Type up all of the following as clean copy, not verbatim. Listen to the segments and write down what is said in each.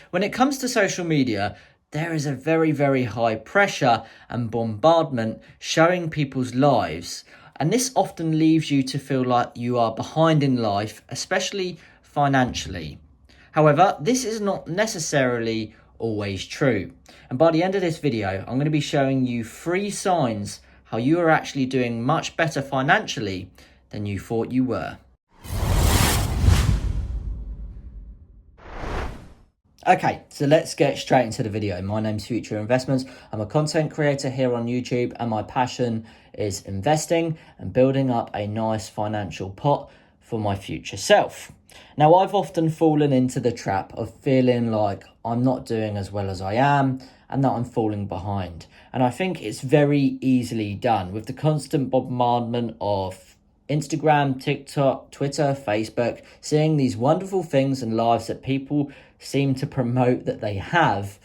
When it comes to social media, there is a very, very high pressure and bombardment showing people's lives. And this often leaves you to feel like you are behind in life, especially financially. However, this is not necessarily always true. And by the end of this video, I'm going to be showing you 3 signs how you are actually doing much better financially than you thought you were. Okay, so let's get straight into the video. My name's Future Investments. I'm a content creator here on YouTube, and my passion is investing and building up a nice financial pot for my future self. Now, I've often fallen into the trap of feeling like I'm not doing as well as I am and that I'm falling behind. And I think it's very easily done with the constant bombardment of Instagram, TikTok, Twitter, Facebook, seeing these wonderful things and lives that people seem to promote that they have.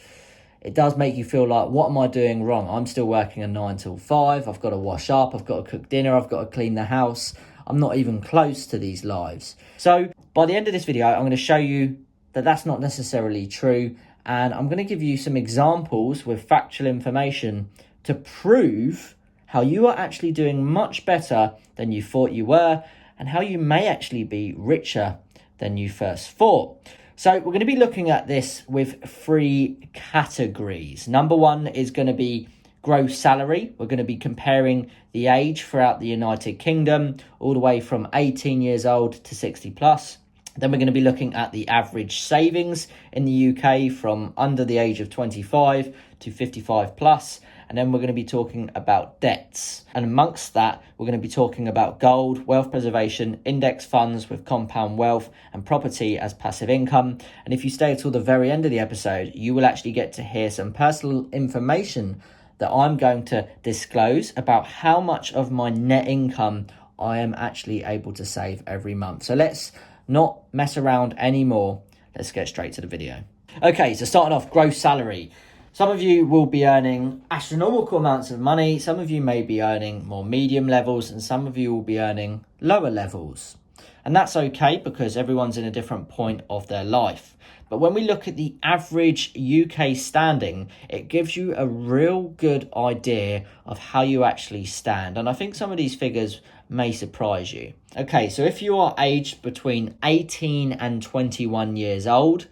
It does make you feel like, what am I doing wrong? I'm still working a 9 till 5. I've got to wash up. I've got to cook dinner. I've got to clean the house. I'm not even close to these lives. So by the end of this video, I'm going to show you that that's not necessarily true. And I'm going to give you some examples with factual information to prove how you are actually doing much better than you thought you were, and how you may actually be richer than you first thought. So we're going to be looking at this with 3 categories. Number 1 is going to be gross salary. We're going to be comparing the age throughout the United Kingdom, all the way from 18 years old to 60 plus. Then we're going to be looking at the average savings in the UK from under the age of 25 to 55 plus. And then we're going to be talking about debts. And amongst that, we're going to be talking about gold, wealth preservation, index funds with compound wealth, and property as passive income. And if you stay till the very end of the episode, you will actually get to hear some personal information that I'm going to disclose about how much of my net income I am actually able to save every month. So let's not mess around anymore. Let's get straight to the video. Okay, so starting off, gross salary. Some of you will be earning astronomical amounts of money. Some of you may be earning more medium levels, and some of you will be earning lower levels. And that's okay, because everyone's in a different point of their life. But when we look at the average UK standing, it gives you a real good idea of how you actually stand. And I think some of these figures may surprise you. Okay, so if you are aged between 18 and 21 years old,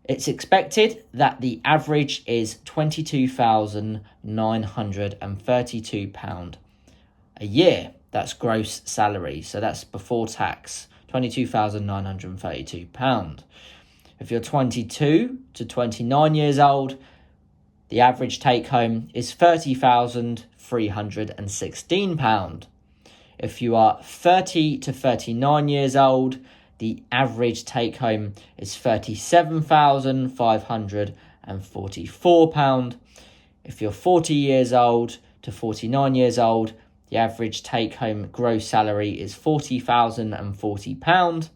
it's expected that the average is £22,932 a year. That's gross salary. So that's before tax, £22,932. If you're 22 to 29 years old, the average take home is £30,316. If you are 30 to 39 years old, the average take home is £37,544. If you're 40 years old to 49 years old, the average take home gross salary is £40,040.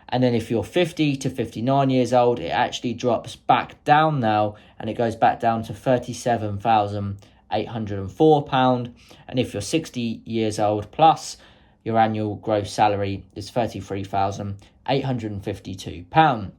And then if you're 50 to 59 years old, it actually drops back down now, and it goes back down to £37,804. And if you're 60 years old plus, your annual gross salary is £33,852.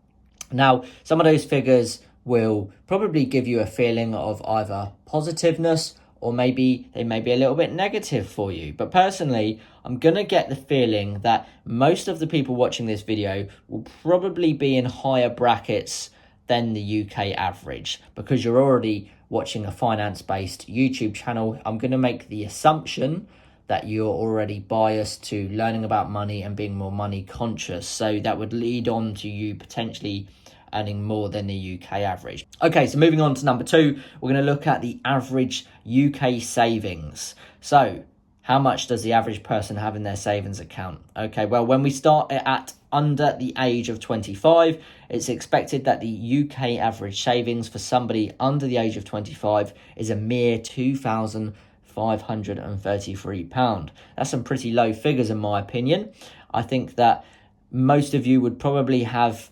Now, some of those figures will probably give you a feeling of either positiveness, or maybe they may be a little bit negative for you. But personally, I'm going to get the feeling that most of the people watching this video will probably be in higher brackets than the UK average, because you're already watching a finance-based YouTube channel. I'm going to make the assumption that you're already biased to learning about money and being more money conscious. So that would lead on to you potentially earning more than the UK average. Okay, so moving on to number 2, we're going to look at the average UK savings. So how much does the average person have in their savings account? Okay, well, when we start at under the age of 25, it's expected that the UK average savings for somebody under the age of 25 is a mere £2,533. That's some pretty low figures in my opinion. I think that most of you would probably have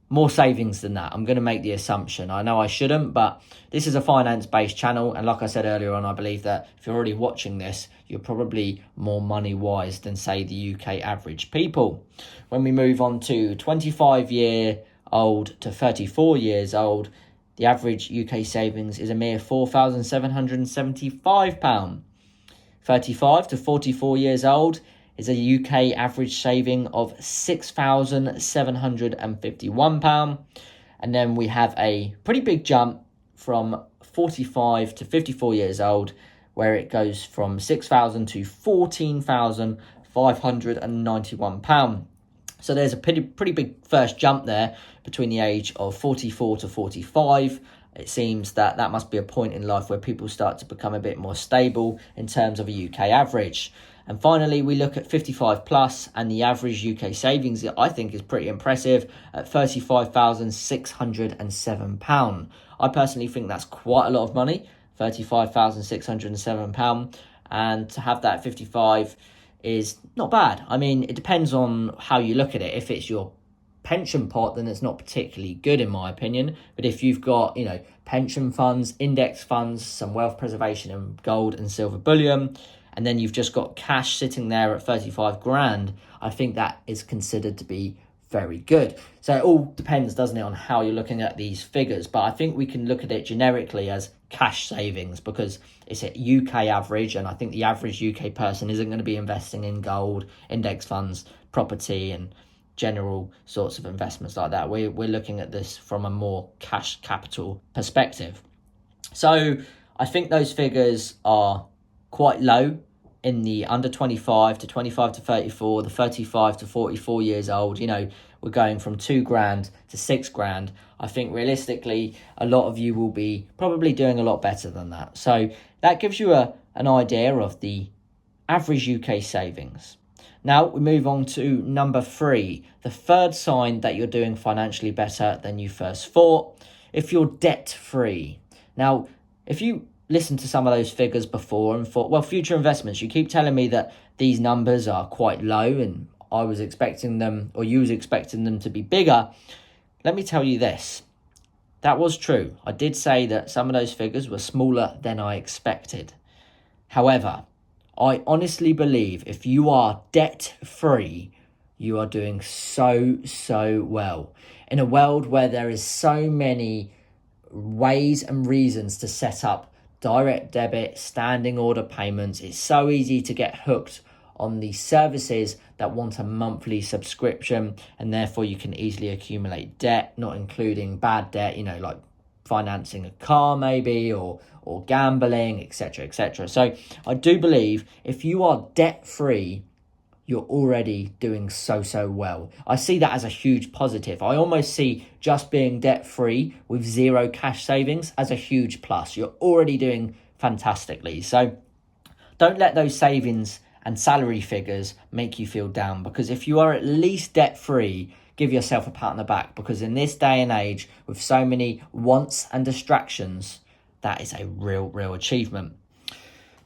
more savings than that. I'm going to make the assumption. I know I shouldn't, but this is a finance-based channel. And like I said earlier on, I believe that if you're already watching this, you're probably more money-wise than, say, the UK average people. When we move on to 25-year old to 34 years old, the average UK savings is a mere £4,775. 35 to 44 years old is a UK average saving of £6,751. And then we have a pretty big jump from 45 to 54 years old, where it goes from £6,000 to £14,591. So there's a pretty big first jump there between the age of 44 to 45. It seems that must be a point in life where people start to become a bit more stable in terms of a UK average. And finally, we look at 55 plus, and the average UK savings, I think, is pretty impressive at £35,607. I personally think that's quite a lot of money, £35,607. And to have that at 55 is not bad. I mean, it depends on how you look at it. If it's your pension pot, then it's not particularly good in my opinion. But if you've got, pension funds, index funds, some wealth preservation and gold and silver bullion, and then you've just got cash sitting there at 35 grand, I think that is considered to be very good. So it all depends, doesn't it, on how you're looking at these figures. But I think we can look at it generically as cash savings because it's a UK average, and I think the average UK person isn't going to be investing in gold, index funds, property and general sorts of investments like that. We're looking at this from a more cash capital perspective. So I think those figures are quite low in the under 25 to 25 to 34, the 35 to 44 years old. We're going from 2 grand to 6 grand. I think realistically, a lot of you will be probably doing a lot better than that. So that gives you an idea of the average UK savings. Now we move on to number 3, the third sign that you're doing financially better than you first thought. If you're debt free. Now, if you listened to some of those figures before and thought, well, future investments, you keep telling me that these numbers are quite low and I was expecting them, or you was expecting them to be bigger. Let me tell you this. That was true. I did say that some of those figures were smaller than I expected. However, I honestly believe if you are debt-free, you are doing so well. In a world where there is so many ways and reasons to set up direct debit, standing order payments, it's so easy to get hooked on the services that want a monthly subscription, and therefore you can easily accumulate debt, not including bad debt, like financing a car maybe, or gambling, etc. So I do believe if you are debt free, you're already doing so well. I see that as a huge positive. I almost see just being debt free with zero cash savings as a huge plus. You're already doing fantastically. So don't let those savings and salary figures make you feel down, because if you are at least debt free, give yourself a pat on the back, because in this day and age with so many wants and distractions, that is a real achievement.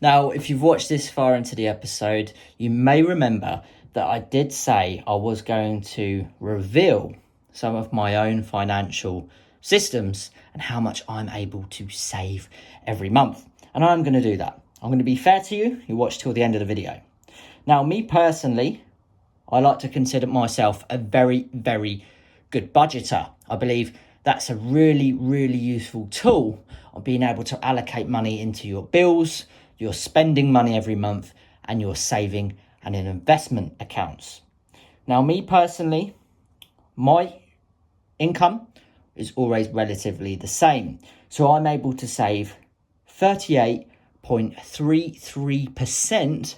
Now, if you've watched this far into the episode, you may remember that I did say I was going to reveal some of my own financial systems and how much I'm able to save every month. And I'm going to do that. I'm going to be fair to you. You watch till the end of the video. Now, me personally, I like to consider myself a very good budgeter. I believe that's a really useful tool of being able to allocate money into your bills, your spending money every month, and your saving and investment accounts. Now, me personally, my income is always relatively the same. So I'm able to save 38.33%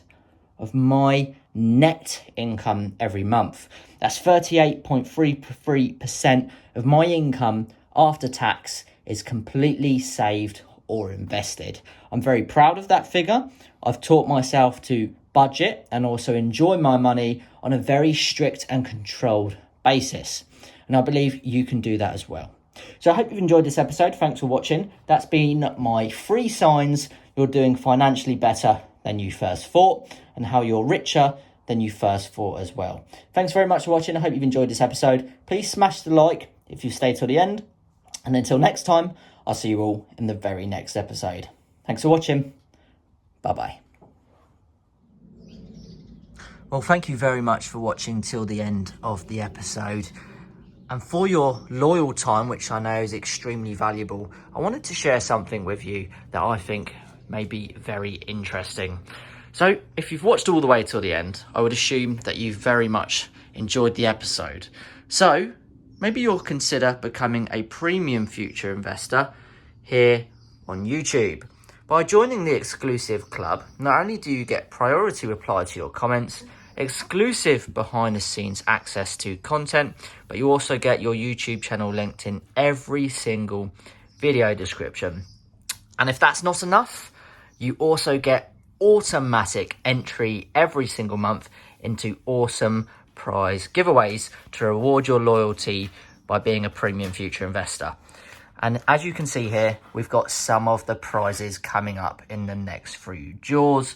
of my net income every month. That's 38.33% of my income after tax is completely saved or invested. I'm very proud of that figure. I've taught myself to budget and also enjoy my money on a very strict and controlled basis. And I believe you can do that as well. So I hope you've enjoyed this episode. Thanks for watching. That's been my 3 signs you're doing financially better than you first thought, and how you're richer than you first thought as well. Thanks very much for watching. I hope you've enjoyed this episode. Please smash the like if you stay till the end. And until next time, I'll see you all in the very next episode. Thanks for watching. Bye-bye. Well, thank you very much for watching till the end of the episode. And for your loyal time, which I know is extremely valuable, I wanted to share something with you that I think may be very interesting. So if you've watched all the way till the end, I would assume that you've very much enjoyed the episode. So maybe you'll consider becoming a premium future investor here on YouTube. By joining the exclusive club, not only do you get priority reply to your comments, exclusive behind the scenes access to content, but you also get your YouTube channel linked in every single video description. And if that's not enough, you also get automatic entry every single month into awesome prize giveaways to reward your loyalty by being a premium future investor. And as you can see here, we've got some of the prizes coming up in the next few draws.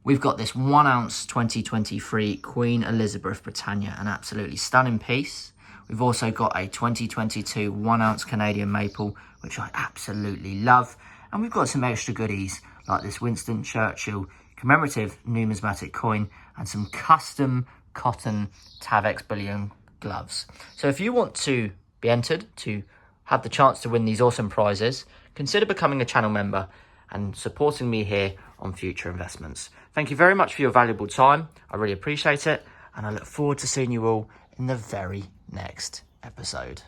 We've got this 1 ounce 2023 Queen Elizabeth Britannia, an absolutely stunning piece. We've also got a 2022 1 ounce Canadian Maple, which I absolutely love. And we've got some extra goodies like this Winston Churchill commemorative numismatic coin and some custom cotton Tavex Bullion gloves. So if you want to be entered to have the chance to win these awesome prizes, consider becoming a channel member and supporting me here on Future Investments. Thank you very much for your valuable time. I really appreciate it, and I look forward to seeing you all in the very next episode.